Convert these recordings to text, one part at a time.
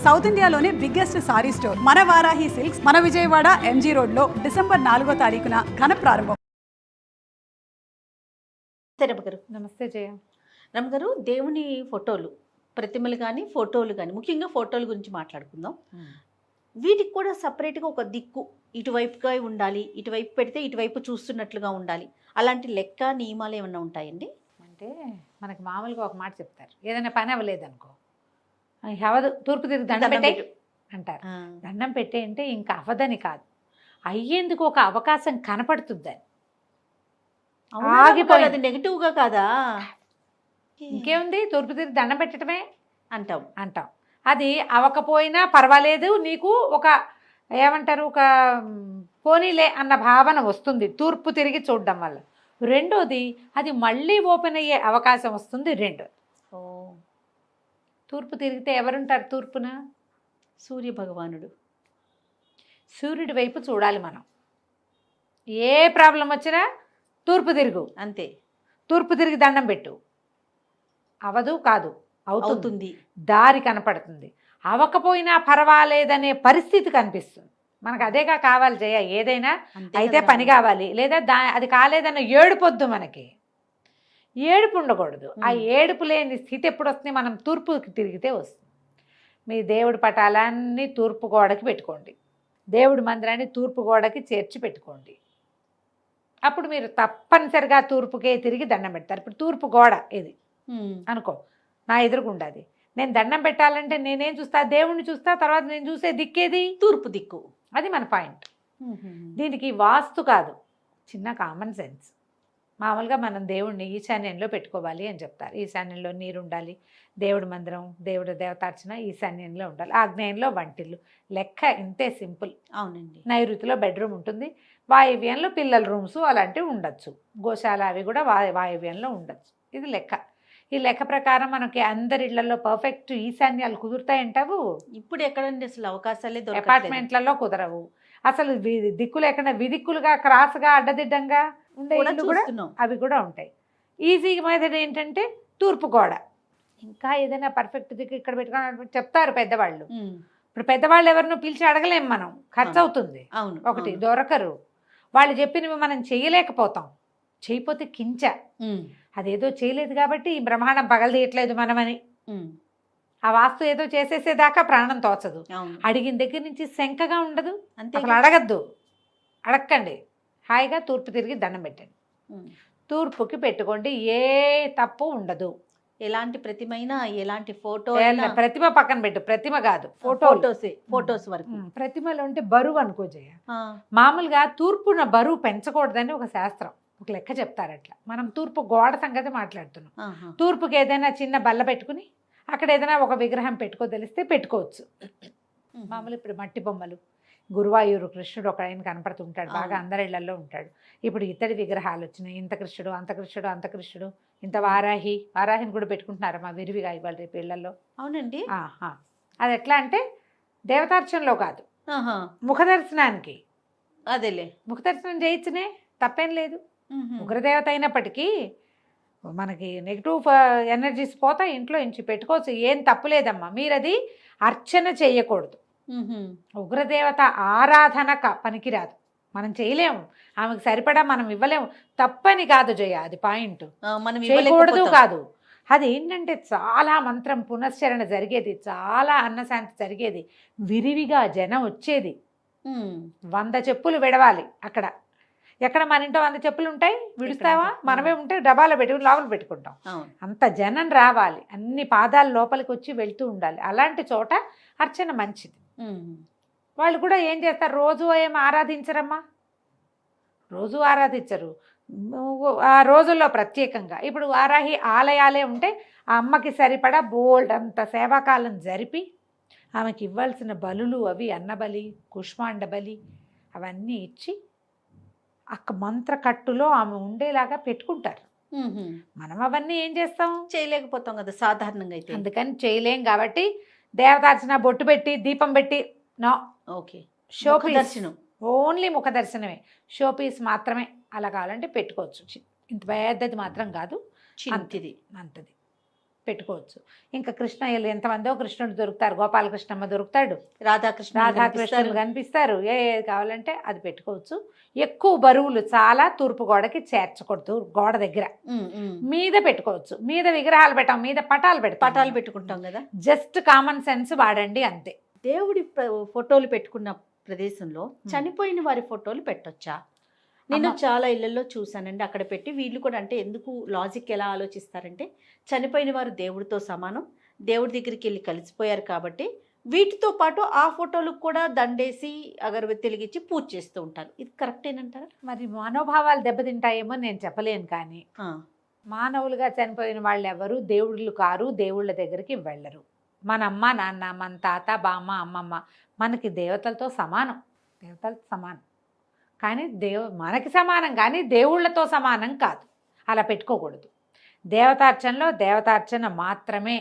South ఇండియాలోనే biggest sorry store మన Varahi silks మన విజయవాడ ఎంజీ రోడ్ లో డిసెంబర్ 4వ తారీఖున ఘన ప్రారంభం. రమగారు నమస్తే జయ. రమగారు, దేవుని ఫోటోలు, ప్రతిమలు కానీ ఫోటోలు కానీ, ముఖ్యంగా ఫోటోల గురించి మాట్లాడుకుందాం. వీటికి కూడా సపరేట్గా ఒక దిక్కు ఇటువైపుగా ఉండాలి, ఇటువైపు పెడితే ఇటువైపు చూస్తున్నట్లుగా ఉండాలి, అలాంటి లెక్క నియమాలు ఏమన్నా ఉంటాయండి? అంటే మనకి మామూలుగా ఒక మాట చెప్తారు, ఏదైనా పని అవ్వలేదనుకో, అవదు తూర్పు తిరిగి దండం పెట్టే అంటారు. దండం పెట్టే అంటే ఇంకా అవదని కాదు, అయ్యేందుకు ఒక అవకాశం కనపడుతుందని. ఆగిపోయి అది నెగిటివ్గా కాదా? ఇంకేముంది, తూర్పు తిరిగి దండం పెట్టడమే అంటాం. అది అవ్వకపోయినా పర్వాలేదు, నీకు ఒక ఏమంటారు, ఒక పోనీలే అన్న భావన వస్తుంది తూర్పు తిరిగి చూడడం వల్ల. రెండోది, అది మళ్ళీ ఓపెన్ అయ్యే అవకాశం వస్తుంది. రెండోది, తూర్పు తిరిగితే ఎవరుంటారు తూర్పున? సూర్య భగవానుడు. సూర్యుడి వైపు చూడాలి మనం. ఏ ప్రాబ్లం వచ్చినా తూర్పు తిరుగు, అంతే. తూర్పు తిరిగి దండం పెట్టు. అవదు కాదు, అవుతుంది. దారి కనపడుతుంది. అవ్వకపోయినా పర్వాలేదనే పరిస్థితి కనిపిస్తుంది మనకు. అదేగా కావాలి జయ, ఏదైనా అయితే పని కావాలి, లేదా అది కాలేదన్న ఏడుపొద్దు మనకి. ఏడుపు ఉండకూడదు. ఆ ఏడుపు లేని స్థితి ఎప్పుడు వస్తుంది? మనం తూర్పుకి తిరిగితే వస్తుంది. మీ దేవుడి పటాలన్నీ తూర్పు గోడకి పెట్టుకోండి, దేవుడి మందిరాన్ని తూర్పు గోడకి చేర్చి పెట్టుకోండి. అప్పుడు మీరు తప్పనిసరిగా తూర్పుకే తిరిగి దండం పెడతారు. ఇప్పుడు తూర్పు గోడ ఇది అనుకో, నా ఎదురుగుండాది. నేను దండం పెట్టాలంటే నేనేం చూస్తా? దేవుణ్ణి చూస్తా. తర్వాత నేను చూసే దిక్కేది తూర్పు దిక్కు. అది మన పాయింట్. దీనికి వాస్తు కాదు, చిన్న కామన్ సెన్స్. మామూలుగా మనం దేవుణ్ణి ఈశాన్యంలో పెట్టుకోవాలి అని చెప్తారు. ఈశాన్యంలో నీరు ఉండాలి, దేవుడి మందిరం, దేవుడి దేవతార్చన ఈశాన్యంలో ఉండాలి, ఆగ్నేయంలో వంటిల్లు. లెక్క ఇంతే, సింపుల్. అవునండి. నైరుతిలో బెడ్రూమ్ ఉంటుంది, వాయువ్యంలో పిల్లల రూమ్స్ అలాంటివి ఉండొచ్చు, గోశాల అవి కూడా వాయువ్యంలో ఉండొచ్చు. ఇది లెక్క. ఈ లెక్క ప్రకారం మనకి అందరి ఇళ్లలో పర్ఫెక్ట్ ఈశాన్యాలు కుదురుతాయంటావు? ఇప్పుడు ఎక్కడండి అసలు అవకాశాలే దొరకట్లేదు. అపార్ట్మెంట్లలో కుదరవు అసలు. దిక్కులు ఎక్కడ విదిక్కులుగా క్రాస్గా అడ్డదిడ్డంగా ఉండే ఇళ్ళు కూడా అవి కూడా ఉంటాయి. ఈజీ మెథడ్ ఏంటంటే తూర్పు గోడ. ఇంకా ఏదైనా పర్ఫెక్ట్ దిక్కు ఇక్కడ పెట్టుకోవడం చెప్తారు పెద్దవాళ్ళు. ఇప్పుడు పెద్దవాళ్ళు ఎవరినో పిలిచి అడగలేం మనం, ఖర్చు అవుతుంది. అవును. ఒకటి దొరకరు, వాళ్ళు చెప్పినవి మనం చేయలేకపోతాం. చేయకపోతే కించ, అదేదో చేయలేదు కాబట్టి ఈ బ్రహ్మాండం పగలదీయట్లేదు మనమని. ఆ వాస్తు ఏదో చేసేసేదాకా ప్రాణం తోచదు. అడిగిన దగ్గర నుంచి శంకగా ఉండదు. అసలు అడగద్దు, అడక్కండి. హాయిగా తూర్పు తిరిగి దండం పెట్టండి. తూర్పుకి పెట్టుకోండి, ఏ తప్పు ఉండదు. ఎలాంటి ప్రతిమైనా, ఎలాంటి ఫోటో, ప్రతిమ పక్కన పెట్టు, ప్రతిమ కాదు, ఫోటోస్ వరకు. ప్రతిమలు అంటే బరువు అనుకో జయ. మామూలుగా తూర్పున బరువు పెంచకూడదని ఒక శాస్త్రం, ఒక లెక్క చెప్తారు. అట్లా మనం తూర్పు గోడ సంగతి మాట్లాడుతున్నాం. తూర్పుకి ఏదైనా చిన్న బల్ల పెట్టుకుని అక్కడ ఏదైనా ఒక విగ్రహం పెట్టుకోదలిస్తే పెట్టుకోవచ్చు. మామూలు ఇప్పుడు మట్టి బొమ్మలు, గురువాయూరు కృష్ణుడు ఒక ఆయన కనపడుతుంటాడు, బాగా అందరి ఇళ్లలో ఉంటాడు. ఇప్పుడు ఇతడి విగ్రహాలు వచ్చినాయి, ఇంత కృష్ణుడు, అంత కృష్ణుడు, అంత కృష్ణుడు, ఇంత వారాహిని కూడా పెట్టుకుంటున్నారు మా విరివిగా ఇవాళ రేపు ఇళ్లలో. అవునండి. అది ఎట్లా అంటే దేవతార్చనలో కాదు, ముఖదర్శనానికి. అదేలే, ముఖదర్శనం చేయించనే తప్పేం లేదు. ఉగ్రదేవత అయినప్పటికీ మనకి నెగిటివ్ ఎనర్జీస్ పోతాయి, ఇంట్లో ఇంచి పెట్టుకోవచ్చు, ఏం తప్పులేదమ్మా. మీరు అది అర్చన చేయకూడదు. ఉగ్రదేవత ఆరాధన పనికిరాదు, మనం చేయలేము, ఆమెకు సరిపడా మనం ఇవ్వలేము. తప్పని కాదు జయ, అది పాయింట్. మనం చేయకూడదు కాదు. అది ఏంటంటే చాలా మంత్రం పునశ్చరణ జరిగేది, చాలా అన్నశాంతి జరిగేది, విరివిగా జనం వచ్చేది. 100 చెప్పులు విడవాలి అక్కడ. ఎక్కడ మన ఇంట్లో 100 చెప్పులు ఉంటాయి, విడుస్తావా? మనమే ఉంటే డబ్బాలో పెట్టుకుని లోపల పెట్టుకుంటాం. అంత జనం రావాలి, అన్ని పాదాలు లోపలికి వచ్చి వెళ్తూ ఉండాలి. అలాంటి చోట అర్చన మంచిది. వాళ్ళు కూడా ఏం చేస్తారు, రోజు ఏం ఆరాధించరమ్మా, రోజు ఆరాధించరు. ఆ రోజుల్లో ప్రత్యేకంగా ఇప్పుడు వారాహి ఆలయాలే ఉంటే ఆ అమ్మకి సరిపడా బోల్డ్ అంత సేవాకాలం జరిపి ఆమెకి ఇవ్వాల్సిన బలులు అవి, అన్నబలి, కుష్మాండ బలి అవన్నీ ఇచ్చి మంత్రకట్టులో ఆమె ఉండేలాగా పెట్టుకుంటారు. మనం అవన్నీ ఏం చేస్తాం, చేయలేకపోతాం కదా సాధారణంగా అయితే. అందుకని చేయలేం కాబట్టి దేవతార్చన బొట్టు పెట్టి దీపం పెట్టి నో. ఓకే, షోపీస్ దర్శనం, ఓన్లీ ముఖ దర్శనమే, షోపీస్ మాత్రమే. అలా కావాలంటే పెట్టుకోవచ్చు, ఇంత పెద్దది మాత్రం కాదు, అంతది. పెట్టుకోవచ్చు. ఇంకా కృష్ణయ్యలు ఎంతమందో కృష్ణుడు దొరుకుతారు, గోపాలకృష్ణమ్మ దొరుకుతాడు, రాధాకృష్ణులు కనిపిస్తారు. ఏది కావాలంటే అది పెట్టుకోవచ్చు. ఎక్కువ బరువులు చాలా తూర్పు గోడకి చేర్చకూడదు. గోడ దగ్గర మీద పెట్టుకోవచ్చు. మీద విగ్రహాలు పెట్టాం, మీద పటాలు పెట్టుకుంటాం కదా. జస్ట్ కామన్ సెన్స్ వాడండి అంతే. దేవుడి ఫోటోలు పెట్టుకున్న ప్రదేశంలో చనిపోయిన వారి ఫోటోలు పెట్టొచ్చా? నేను చాలా ఇళ్లలో చూసానండి, అక్కడ పెట్టి వీళ్ళు కూడా అంటే ఎందుకు లాజిక్ ఎలా ఆలోచిస్తారంటే చనిపోయిన వారు దేవుడితో సమానం, దేవుడి దగ్గరికి వెళ్ళి కలిసిపోయారు కాబట్టి వీటితో పాటు ఆ ఫోటోలకు కూడా దండేసి అగరబత్తి వెలిగించి పూజ చేస్తూ ఉంటారు. ఇది కరెక్టేనంటారా? మరి మనోభావాలు దెబ్బతింటాయేమో నేను చెప్పలేను, కానీ మానవులుగా చనిపోయిన వాళ్ళు ఎవరు దేవుళ్ళు కారు, దేవుళ్ళ దగ్గరికి వెళ్ళరు. మన అమ్మ నాన్న, మన తాత బామ్మ అమ్మమ్మ మనకి దేవతలతో సమానం, కానీ మనకి సమానం కానీ దేవుళ్ళతో సమానం కాదు. అలా పెట్టుకోకూడదు. దేవతార్చన మాత్రమే.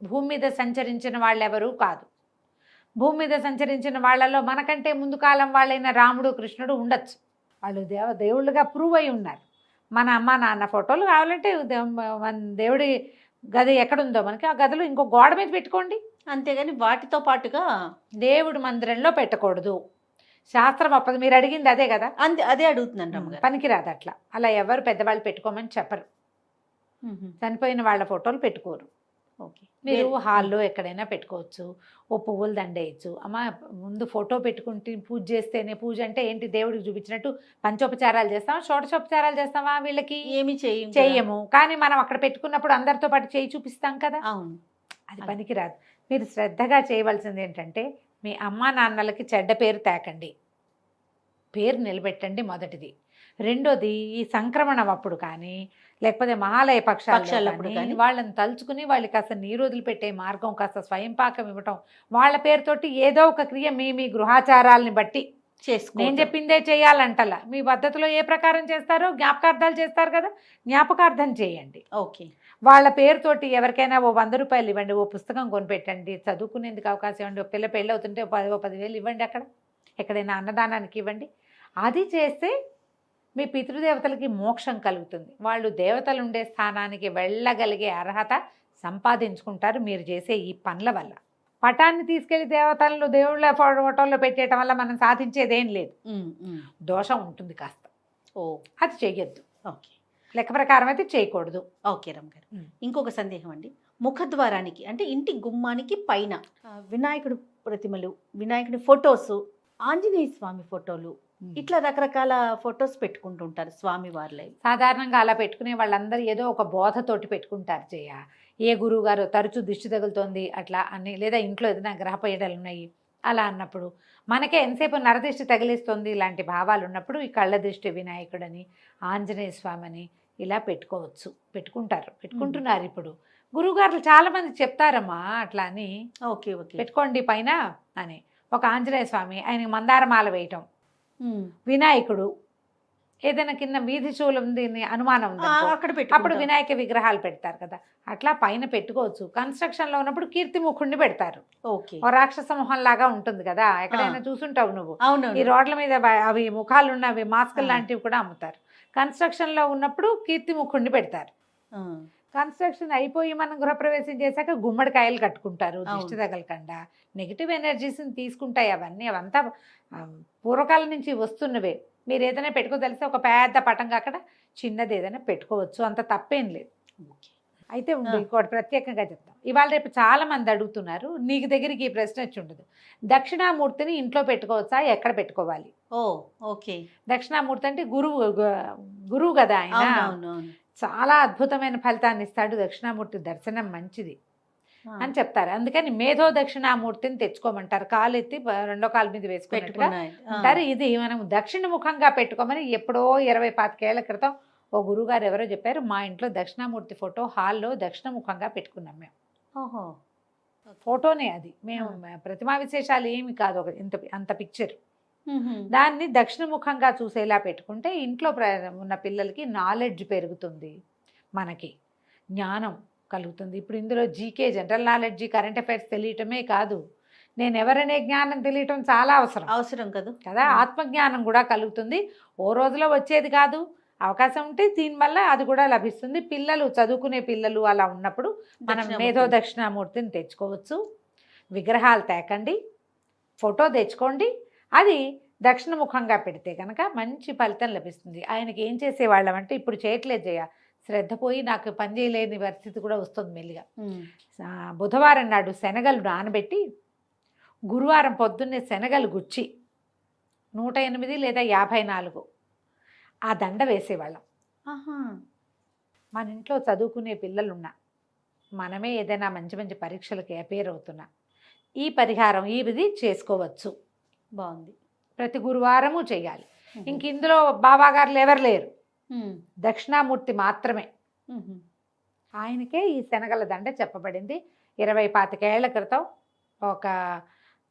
భూమి మీద సంచరించిన వాళ్ళెవరూ కాదు. భూమి మీద సంచరించిన వాళ్ళలో మనకంటే ముందు కాలం వాళ్ళైన రాముడు కృష్ణుడు ఉండొచ్చు, వాళ్ళు దేవుళ్ళుగా ప్రూవ్ అయి ఉన్నారు. మన అమ్మ నాన్న ఫోటోలు కావాలంటే మన దేవుడి గది ఎక్కడుందో మనకి ఆ గదిలో ఇంకో గోడ మీద పెట్టుకోండి, అంతేగాని వాటితో పాటుగా దేవుడి మందిరంలో పెట్టకూడదు. శాస్త్రం అప్పది. మీరు అడిగింది అదే కదా, అదే అడుగుతున్నాను. పనికిరాదు అట్లా. అలా ఎవరు పెద్దవాళ్ళు పెట్టుకోమని చెప్పరు. చనిపోయిన వాళ్ళ ఫోటోలు పెట్టుకోరు. ఓకే, మీరు హాల్లో ఎక్కడైనా పెట్టుకోవచ్చు. ఓ పువ్వులు దండేయచ్చు. అమ్మ ముందు ఫోటో పెట్టుకుంటే పూజ చేస్తేనే, పూజ అంటే ఏంటి దేవుడికి చూపించినట్టు పంచోపచారాలు చేస్తామా, షోడశోపచారాలు చేస్తామా? వీళ్ళకి ఏమి చెయ్యము. కానీ మనం అక్కడ పెట్టుకున్నప్పుడు అందరితో పాటు చేయి చూపిస్తాం కదా, అవును, అది పనికిరాదు. మీరు శ్రద్ధగా చేయవలసింది ఏంటంటే మీ అమ్మా నాన్నలకి చెడ్డ పేరు తేకండి, పేరు నిలబెట్టండి మొదటిది. రెండోది ఈ సంక్రమణం అప్పుడు కానీ లేకపోతే మహాలయ పక్షాలప్పుడు కానీ వాళ్ళని తలుచుకుని వాళ్ళకి కాస్త నీరు వదిలిపెట్టే మార్గం, కాస్త స్వయం పాకం ఇవ్వటం, వాళ్ళ పేరుతోటి ఏదో ఒక క్రియ మీ గృహాచారాలని బట్టి నేను చెప్పిందే చేయాలంటలా. మీ పద్ధతిలో ఏ ప్రకారం చేస్తారో జ్ఞాపకార్థాలు చేస్తారు కదా, జ్ఞాపకార్థం చేయండి. ఓకే, వాళ్ళ పేరుతోటి ఎవరికైనా ఓ 100 రూపాయలు ఇవ్వండి, ఓ పుస్తకం కొనిపెట్టండి, చదువుకునేందుకు అవకాశం ఇవ్వండి, ఓ పెళ్ళి అవుతుంటే 10,000 ఇవ్వండి, అక్కడ ఎక్కడైనా అన్నదానానికి ఇవ్వండి. అది చేస్తే మీ పితృదేవతలకి మోక్షం కలుగుతుంది. వాళ్ళు దేవతలు ఉండే స్థానానికి వెళ్ళగలిగే అర్హత సంపాదించుకుంటారు మీరు చేసే ఈ పనుల వల్ల. పటాన్ని తీసుకెళ్లి దేవతలను దేవుళ్ళ ఫోటోల్లో పెట్టేయటం వల్ల మనం సాధించేదేం లేదు, దోషం ఉంటుంది కాస్త. అది చెయ్యొద్దు. ఓకే, లెక్క ప్రకారం అయితే చేయకూడదు. ఓకే రమ్ గారు, ఇంకొక సందేహం అండి. ముఖద్వారానికి అంటే ఇంటి గుమ్మానికి పైన వినాయకుడు ప్రతిమలు, వినాయకుడి ఫొటోస్, ఆంజనేయ స్వామి ఫోటోలు, ఇట్లా రకరకాల ఫొటోస్ పెట్టుకుంటుంటారు స్వామి వారిలో. సాధారణంగా అలా పెట్టుకునే వాళ్ళందరూ ఏదో ఒక బోధతోటి పెట్టుకుంటారు. ఏ గురువు గారు తరచూ దిష్టి తగులుతోంది అట్లా అని, లేదా ఇంట్లో ఏదైనా గ్రహపీడలు ఉన్నాయి అలా అన్నప్పుడు, మనకే ఎంతసేపు నరదిష్టి తగిలిస్తుంది ఇలాంటి భావాలు ఉన్నప్పుడు ఈ కళ్ళ దిష్టి వినాయకుడని, ఆంజనేయ స్వామి అని ఇలా పెట్టుకుంటున్నారు. ఇప్పుడు గురువుగారులు చాలా మంది చెప్తారమ్మా అట్లా అని, ఓకే పెట్టుకోండి పైన అని. ఒక ఆంజనేయ స్వామి, ఆయనకి మందారమాల వేయటం, వినాయకుడు ఏదైనా కింద వీధి శూలం దీన్ని అనుమానం ఉంది అప్పుడు వినాయక విగ్రహాలు పెడతారు కదా, అట్లా పైన పెట్టుకోవచ్చు. కన్స్ట్రక్షన్ లో ఉన్నప్పుడు కీర్తిముఖుడిని పెడతారు. ఓ రాక్షస మొహం లాగా ఉంటుంది కదా, ఎక్కడైనా చూసుంటావు నువ్వు. ఈ రోడ్ల మీద అవి ముఖాలు ఉన్నవి మాస్కులు లాంటివి కూడా అమ్ముతారు. కన్స్ట్రక్షన్ లో ఉన్నప్పుడు కీర్తిముఖుడిని పెడతారు. కన్స్ట్రక్షన్ అయిపోయి మనం గృహప్రవేశం చేశాక గుమ్మడికాయలు కట్టుకుంటారు దిష్టి తగలకుండా. నెగిటివ్ ఎనర్జీస్ని తీసుకుంటాయి అవన్నీ. అవంతా పూర్వకాలం నుంచి వస్తున్నవే. మీరు ఏదైనా పెట్టుకోదలిస్తే ఒక పెద్ద పటంగా అక్కడ చిన్నది ఏదైనా పెట్టుకోవచ్చు, అంత తప్పేం లేదు. అయితే ఇంకోటి ప్రత్యేకంగా చెప్తాం. ఇవాళ రేపు చాలా మంది అడుగుతున్నారు, నీకు దగ్గరికి ఈ ప్రశ్న వచ్చి ఉండదు, దక్షిణామూర్తిని ఇంట్లో పెట్టుకోవచ్చా, ఎక్కడ పెట్టుకోవాలి? ఓకే, దక్షిణామూర్తి అంటే గురువు కదా ఆయన, చాలా అద్భుతమైన ఫలితాన్ని ఇస్తాడు. దక్షిణామూర్తి దర్శనం మంచిది అని చెప్తారు. అందుకని మేధో దక్షిణామూర్తిని తెచ్చుకోమంటారు. కాలు ఎత్తి రెండో కాలు మీద వేసుకున్నట్టుగా అంటారు. ఇది మనం దక్షిణ ముఖంగా పెట్టుకోమని ఎప్పుడో 20-25 ఏళ్ల క్రితం ఓ గురువుగారు ఎవరో చెప్పారు. మా ఇంట్లో దక్షిణామూర్తి ఫోటో హాల్లో దక్షిణ ముఖంగా పెట్టుకున్నాం మేము. ఫోటోనే అది, మేము ప్రతిమా విశేషాలు ఏమి కాదు, ఒక అంత పిక్చర్. దాన్ని దక్షిణముఖంగా చూసేలా పెట్టుకుంటే ఇంట్లో ఉన్న పిల్లలకి నాలెడ్జ్ పెరుగుతుంది, మనకి జ్ఞానం కలుగుతుంది. ఇప్పుడు ఇందులో GK, general knowledge, current affairs తెలియటమే కాదు, నేను ఎవరనే జ్ఞానం తెలియటం చాలా అవసరం అవసరం కదా. ఆత్మజ్ఞానం కూడా కలుగుతుంది. ఓ రోజులో వచ్చేది కాదు, అవకాశం ఉంటే దీనివల్ల అది కూడా లభిస్తుంది. పిల్లలు చదువుకునే పిల్లలు అలా ఉన్నప్పుడు మనం మేధో దక్షిణామూర్తిని తెచ్చుకోవచ్చు. విగ్రహాలు తేకండి, ఫోటో తెచ్చుకోండి, అది దక్షిణముఖంగా పెడితే కనుక మంచి ఫలితం లభిస్తుంది. ఆయనకి ఏం చేసేవాళ్ళం అంటే ఇప్పుడు చేయట్లేదు జయ, శ్రద్ధ పోయి నాకు పని చేయలేని పరిస్థితి కూడా వస్తుంది మెల్లిగా. బుధవారం నాడు శనగలు నానబెట్టి గురువారం పొద్దున్నే శనగలు గుచ్చి 108 లేదా 54 ఆ దండ వేసేవాళ్ళం. మన ఇంట్లో చదువుకునే పిల్లలున్నా, మనమే ఏదైనా మంచి మంచి పరీక్షలకు అపేర్ అవుతున్నా ఈ పరిహారం ఇది చేసుకోవచ్చు. బాగుంది. ప్రతి గురువారము చేయాలి. ఇంక ఇందులో బాబాగారులు ఎవరు లేరు, దక్షిణామూర్తి మాత్రమే. ఆయనకే ఈ శనగల దండ చెప్పబడింది. 20-25 ఏళ్ల క్రితం ఒక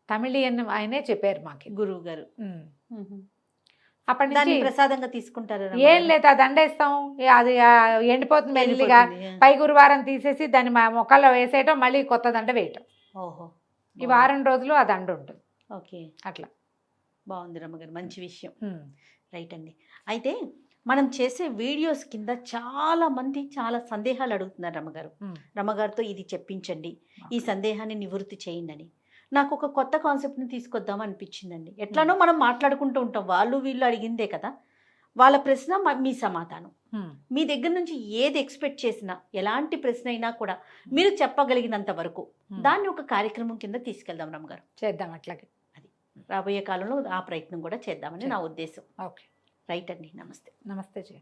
తమిళియన్ ఆయనే చెప్పారు మాకు, గురువు గారు. అప్పటి దాన్ని నుంచి ప్రసాదంగా తీసుకుంటారు. ఏం లేదు, ఆ దండ వేస్తాం, అది ఎండిపోతుంది మెల్లిగా. పై గురువారం తీసేసి దాన్ని మా మొక్కల్లో వేసేయటం, మళ్ళీ కొత్త దండ వేయటం. ఓహో, ఈ వారం రోజులు ఆ దండ ఉంటుంది. ఓకే, అట్లా బాగుంది రమ్మగారు, మంచి విషయం. రైట్ అండి. అయితే మనం చేసే వీడియోస్ కింద చాలా మంది చాలా సందేహాలు అడుగుతున్నారు రమ్మగారు. రమ్మగారితో ఇది చెప్పించండి, ఈ సందేహాన్ని నివృత్తి చేయండి అని. నాకు ఒక కొత్త కాన్సెప్ట్ని తీసుకొద్దాం అనిపించిందండి. ఎట్లానో మనం మాట్లాడుకుంటూ ఉంటాం, వాళ్ళు వీళ్ళు అడిగిందే కదా, వాళ్ళ ప్రశ్న మీ సమాధానం. మీ దగ్గర నుంచి ఏది ఎక్స్పెక్ట్ చేసినా, ఎలాంటి ప్రశ్న అయినా కూడా మీరు చెప్పగలిగినంత వరకు దాన్ని ఒక కార్యక్రమం కింద తీసుకెళ్దాం రమ్మగారు. చేద్దాం అట్లాగే. అది రాబోయే కాలంలో ఆ ప్రయత్నం కూడా చేద్దామని నా ఉద్దేశం. ఓకే, రైట్ అండి. నమస్తే. నమస్తే జయ.